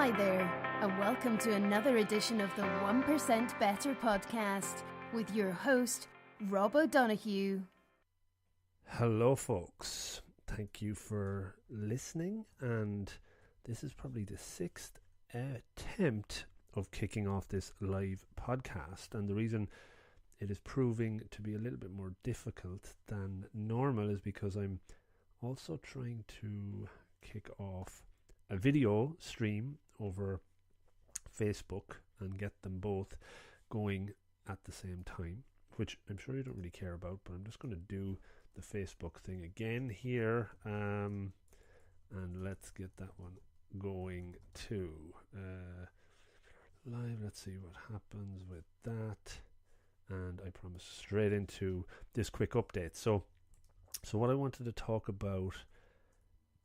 Hi there, and welcome to another edition of the 1% Better podcast with your host, Rob O'Donoghue. Hello folks, thank you for listening, and this is probably the sixth attempt of kicking off this live podcast, and the reason it is proving to be a little bit more difficult than normal is because I'm also trying to kick off a video stream over Facebook and get them both going at the same time, which I'm sure you don't really care about, but I'm just going to do the Facebook thing again here, and let's get that one going too. Live, let's see what happens with that, and I promise straight into this quick update. So what I wanted to talk about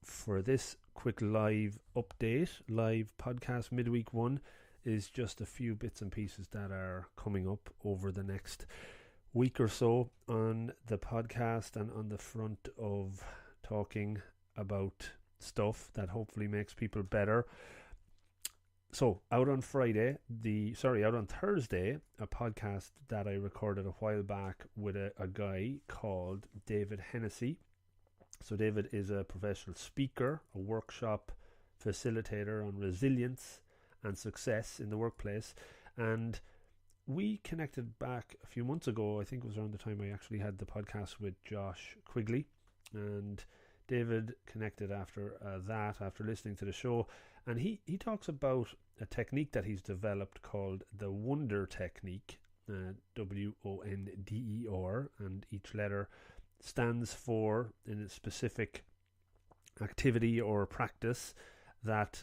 for this quick live update, live podcast midweek one, is just a few bits and pieces that are coming up over the next week or so on the podcast and on the front of talking about stuff that hopefully makes people better. So out on Thursday, a podcast that I recorded a while back with a guy called David Hennessy. So David is a professional speaker, a workshop facilitator on resilience and success in the workplace, and we connected back a few months ago. I think it was around the time I actually had the podcast with Josh Quigley, and David connected after after listening to the show, and he talks about a technique that he's developed called the Wonder Technique, WONDER, and each letter stands for in a specific activity or practice that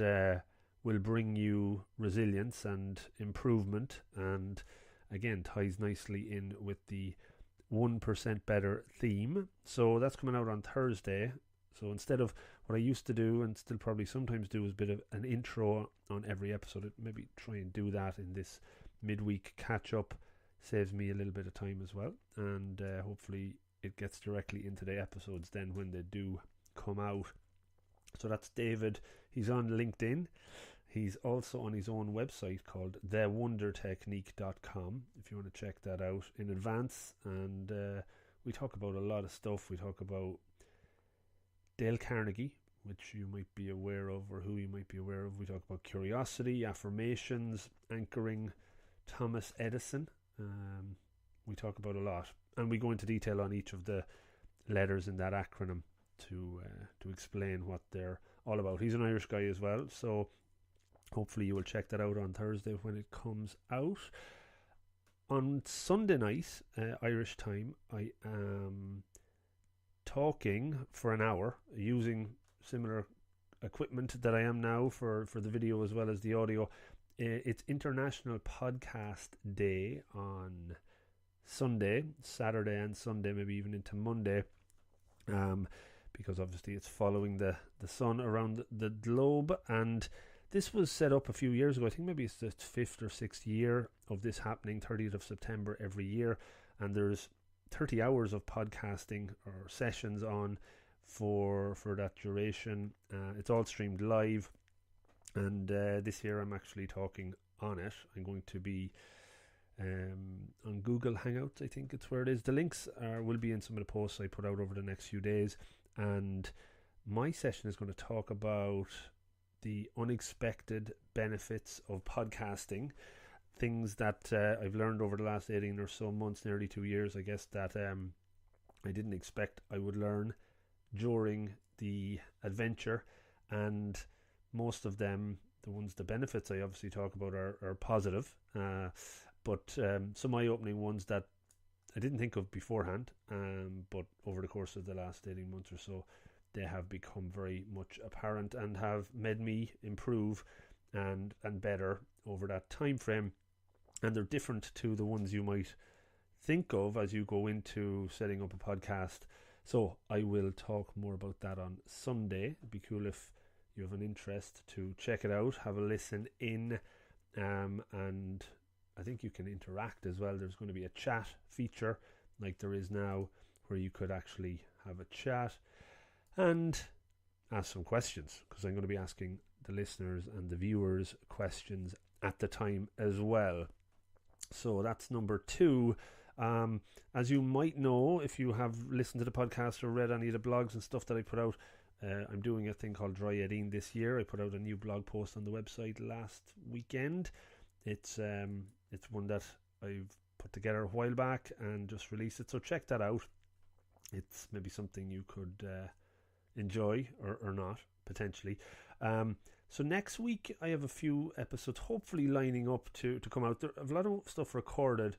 will bring you resilience and improvement, and again ties nicely in with the 1% better theme. So that's coming out on Thursday. So instead of what I used to do and still probably sometimes do is a bit of an intro on every episode, maybe try and do that in this midweek catch up. Saves me a little bit of time as well, and hopefully it gets directly into the episodes then when they do come out. So that's David. He's on LinkedIn. He's also on his own website called thewondertechnique.com if you want to check that out in advance. And we talk about a lot of stuff. We talk about Dale Carnegie, which you might be aware of, or who you might be aware of. We talk about curiosity, affirmations, anchoring, Thomas Edison. We talk about a lot, and we go into detail on each of the letters in that acronym to explain what they're all about. He's an Irish guy as well, so hopefully you will check that out on Thursday when it comes out. On Sunday night, Irish time, I am talking for an hour using similar equipment that I am now for the video as well as the audio. It's International Podcast Day on Sunday, Saturday and Sunday, maybe even into Monday, because obviously it's following the sun around the globe. And this was set up a few years ago. I think maybe it's the 5th or 6th year of this happening, 30th of September every year, and there's 30 hours of podcasting or sessions on for that duration. It's all streamed live, and this year I'm actually talking on it. I'm going to be on Google Hangouts, I think it's where it is. The links will be in some of the posts I put out over the next few days, and my session is going to talk about the unexpected benefits of podcasting, things that I've learned over the last 18 or so months, nearly 2 years, I guess, that I didn't expect I would learn during the adventure. And most of them, the benefits I obviously talk about are positive, but some eye-opening ones that I didn't think of beforehand, but over the course of the last 18 months or so, they have become very much apparent and have made me improve and better over that time frame. And they're different to the ones you might think of as you go into setting up a podcast. So I will talk more about that on Sunday. It'd be cool if you have an interest to check it out, have a listen in, and I think you can interact as well. There's going to be a chat feature like there is now, where you could actually have a chat and ask some questions, because I'm going to be asking the listeners and the viewers' questions at the time as well. So that's number 2. As you might know, if you have listened to the podcast or read any of the blogs and stuff that I put out, I'm doing a thing called Dry Edding this year. I put out a new blog post on the website last weekend. It's one that I've put together a while back and just released it, so check that out. It's maybe something you could enjoy or not, potentially. So next week I have a few episodes hopefully lining up to come out. There, I have a lot of stuff recorded,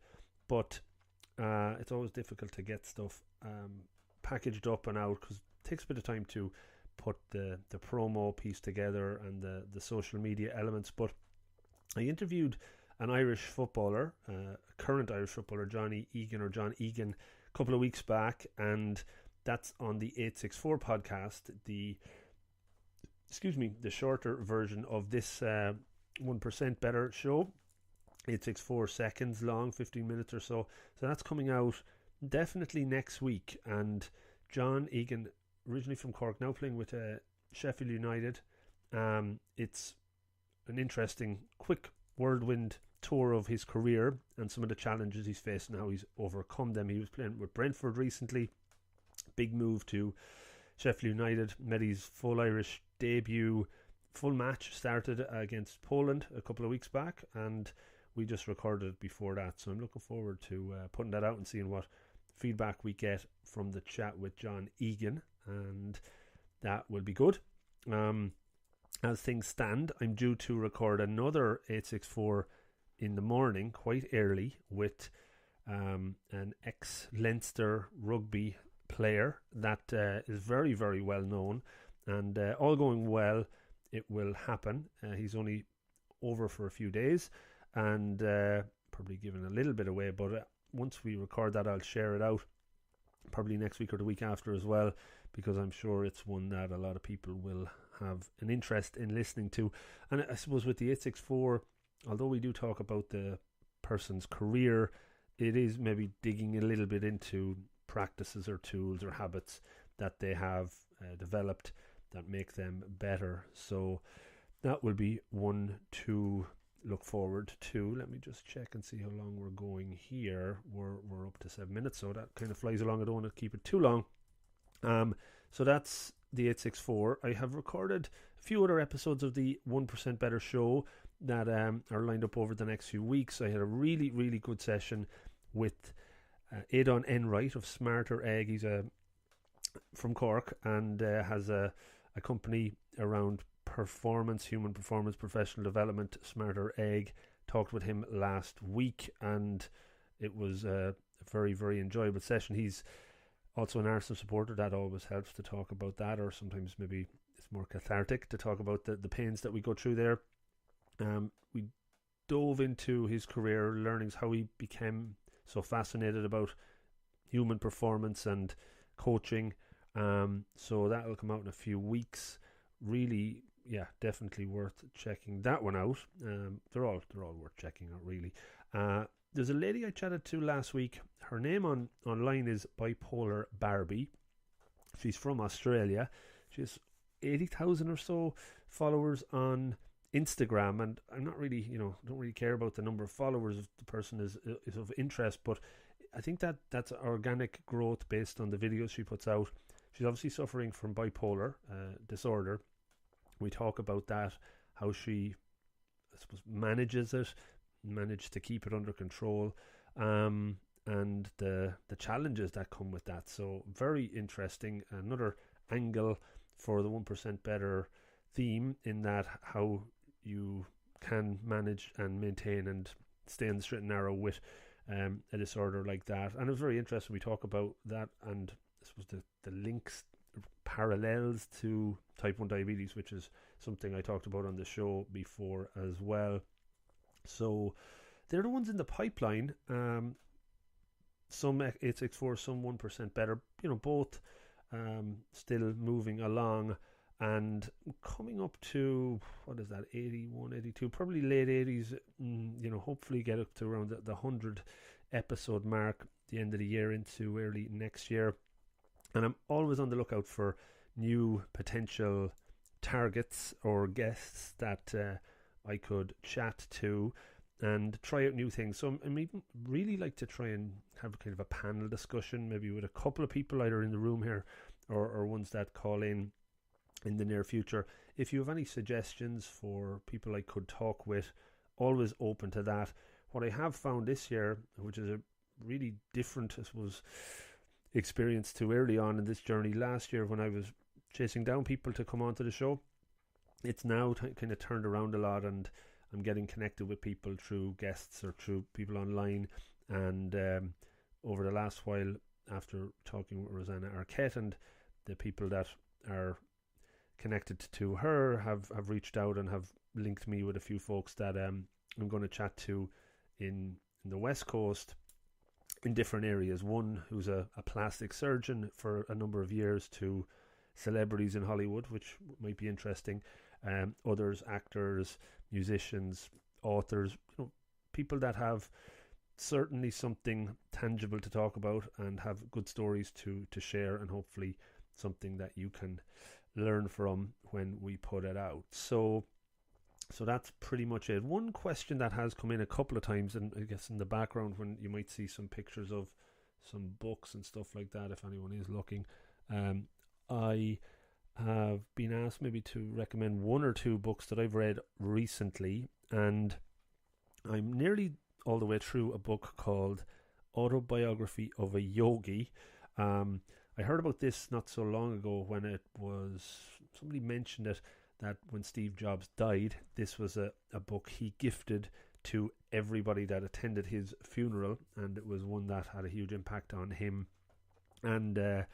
but it's always difficult to get stuff packaged up and out because it takes a bit of time to put the promo piece together and the social media elements. But I interviewed an Irish footballer, a current Irish footballer, John Egan, a couple of weeks back, and that's on the 864 podcast, the shorter version of this 1% Better show, 864 seconds long, 15 minutes or so. So that's coming out definitely next week. And John Egan, originally from Cork, now playing with Sheffield United. It's an interesting, quick whirlwind tour of his career and some of the challenges he's faced and how he's overcome them. He was playing with Brentford recently. Big move to Sheffield United, made his full Irish debut. Full match started against Poland a couple of weeks back, and we just recorded it before that. So I'm looking forward to putting that out and seeing what feedback we get from the chat with John Egan, and that will be good. As things stand, I'm due to record another 864 in the morning, quite early, with an ex-Leinster rugby player that is very, very well known, and all going well, it will happen. He's only over for a few days and probably giving a little bit away, but once we record that, I'll share it out probably next week or the week after as well, because I'm sure it's one that a lot of people will have an interest in listening to. And I suppose with the 864, although we do talk about the person's career, it is maybe digging a little bit into practices or tools or habits that they have developed that make them better. So that will be one to look forward to. Let me just check and see how long we're going here. We're up to 7 minutes, so that kind of flies along. I don't want to keep it too long. So that's the 864. I have recorded a few other episodes of the 1% Better show that are lined up over the next few weeks. I had a really, really good session with Aidan Enright of Smarter Egg. He's from Cork and has a company around human performance, professional development, Smarter Egg. Talked with him last week and it was a very, very enjoyable session. He's also an Arsenal supporter. That always helps to talk about that, or sometimes maybe it's more cathartic to talk about the pains that we go through there. We dove into his career, learnings, how he became so fascinated about human performance and coaching. So that will come out in a few weeks. Really, yeah, definitely worth checking that one out. They're all worth checking out, really. There's a lady I chatted to last week. Her name online is Bipolar Barbie. She's from Australia. She has 80,000 or so followers on Instagram, and I'm not really, don't really care about the number of followers if the person is of interest, but I think that's organic growth based on the videos she puts out. She's obviously suffering from bipolar disorder. We talk about that, how she, I suppose, managed to keep it under control, and the challenges that come with that. So very interesting. Another angle for the 1% Better theme, in that how you can manage and maintain and stay in the straight and narrow with a disorder like that. And it was very interesting. We talk about that, and this was the links, parallels to type 1 diabetes, which is something I talked about on the show before as well. So they're the ones in the pipeline. Some 864, some 1% Better, both still moving along and coming up to, 81, 82, probably late 80s, hopefully get up to around the 100 episode mark the end of the year into early next year. And I'm always on the lookout for new potential targets or guests that I could chat to and try out new things. So I'm even really like to try and have kind of a panel discussion, maybe with a couple of people either in the room here or ones that call in the near future. If you have any suggestions for people I could talk with, always open to that. What I have found this year, which is a really different, I suppose, experience to early on in this journey last year when I was chasing down people to come onto the show, it's now kind of turned around a lot, and I'm getting connected with people through guests or through people online. And over the last while, after talking with Rosanna Arquette, and the people that are connected to her have reached out and have linked me with a few folks that I'm going to chat to in the West Coast in different areas. One who's a plastic surgeon for a number of years, to celebrities in Hollywood, which might be interesting. Others, actors, musicians, authors, people that have certainly something tangible to talk about and have good stories to share, and hopefully something that you can learn from when we put it out. So that's pretty much it. One question that has come in a couple of times, and I guess in the background when you might see some pictures of some books and stuff like that, if anyone is looking, I have been asked maybe to recommend one or two books that I've read recently, and I'm nearly all the way through a book called Autobiography of a Yogi. I heard about this not so long ago when somebody mentioned it, that when Steve Jobs died, this was a book he gifted to everybody that attended his funeral, and it was one that had a huge impact on him. And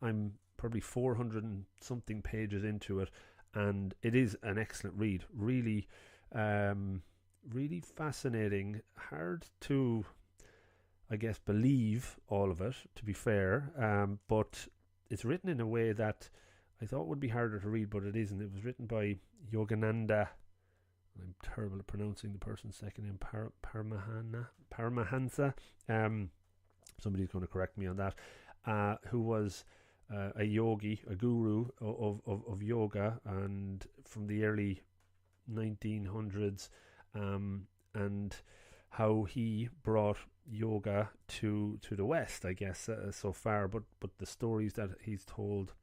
I'm probably 400 and something pages into it, and it is an excellent read. Really, really fascinating. Hard to, I guess, believe all of it, to be fair, but it's written in a way that I thought would be harder to read, but it isn't. It was written by Yogananda. I'm terrible at pronouncing the person's second name, Paramahansa. Somebody's going to correct me on that. Who was a yogi, a guru of yoga, and from the early 1900s, and how he brought yoga to the West, I guess, so far. But the stories that he's told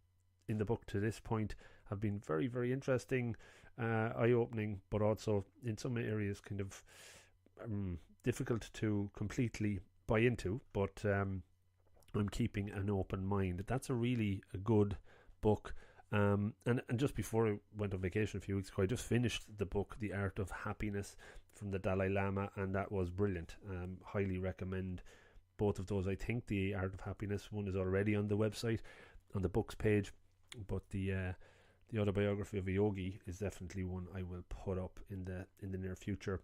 in the book to this point have been very, very interesting, eye-opening, but also in some areas kind of difficult to completely buy into. But I'm keeping an open mind. That's a good book. And just before I went on vacation a few weeks ago, I just finished the book The Art of Happiness from the Dalai Lama, and that was brilliant. Highly recommend both of those. I think The Art of Happiness one is already on the website, on the books page, but the Autobiography of a Yogi is definitely one I will put up in the near future.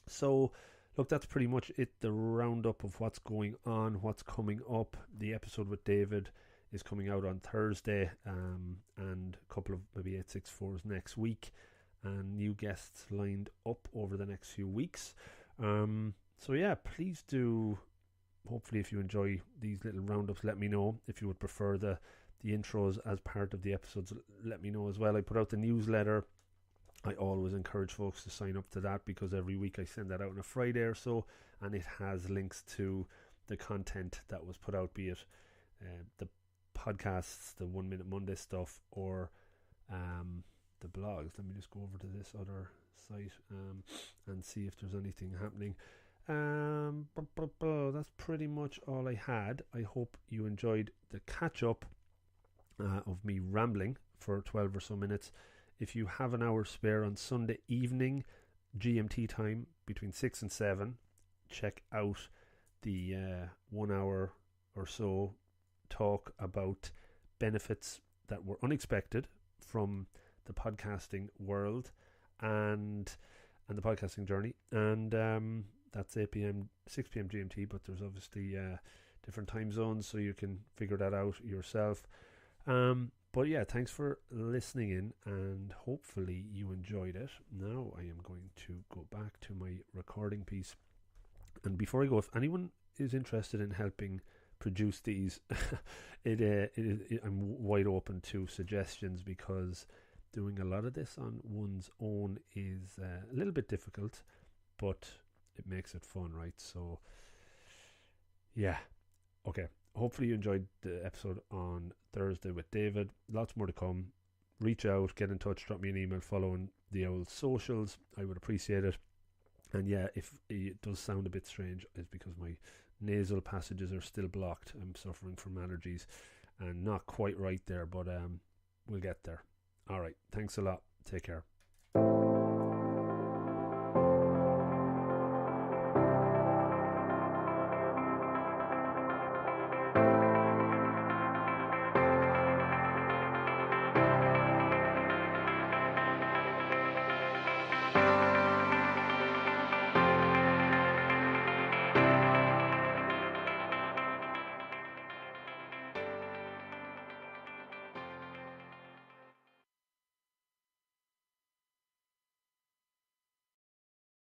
So look, that's pretty much it, the roundup of what's going on, what's coming up. The episode with David is coming out on Thursday, and a couple of maybe 864s next week, and new guests lined up over the next few weeks. So yeah, please do, hopefully if you enjoy these little roundups, let me know. If you would prefer the intros as part of the episodes, let me know as well. I put out the newsletter. I always encourage folks to sign up to that, because every week I send that out on a Friday or so, and it has links to the content that was put out, be it the podcasts, the 1 Minute Monday stuff, or the blogs. Let me just go over to this other site and see if there's anything happening. That's pretty much all I had. I hope you enjoyed the catch up of me rambling for 12 or so minutes. If you have an hour spare on Sunday evening, GMT time, between 6 and 7, check out the 1 hour or so talk about benefits that were unexpected from the podcasting world and the podcasting journey. And that's 8 p.m, 6 p.m. GMT, but there's obviously different time zones, so you can figure that out yourself. But yeah, thanks for listening in, and hopefully you enjoyed it. Now I am going to go back to my recording piece. And before I go, if anyone is interested in helping produce these, I'm wide open to suggestions, because doing a lot of this on one's own is a little bit difficult, but it makes it fun, right? So yeah, okay, hopefully you enjoyed the episode on Thursday with David. Lots more to come. Reach out, get in touch, drop me an email following the old socials. I would appreciate it. And yeah, if it does sound a bit strange, it's because my nasal passages are still blocked. I'm suffering from allergies and not quite right there, but we'll get there. All right, thanks a lot. Take care.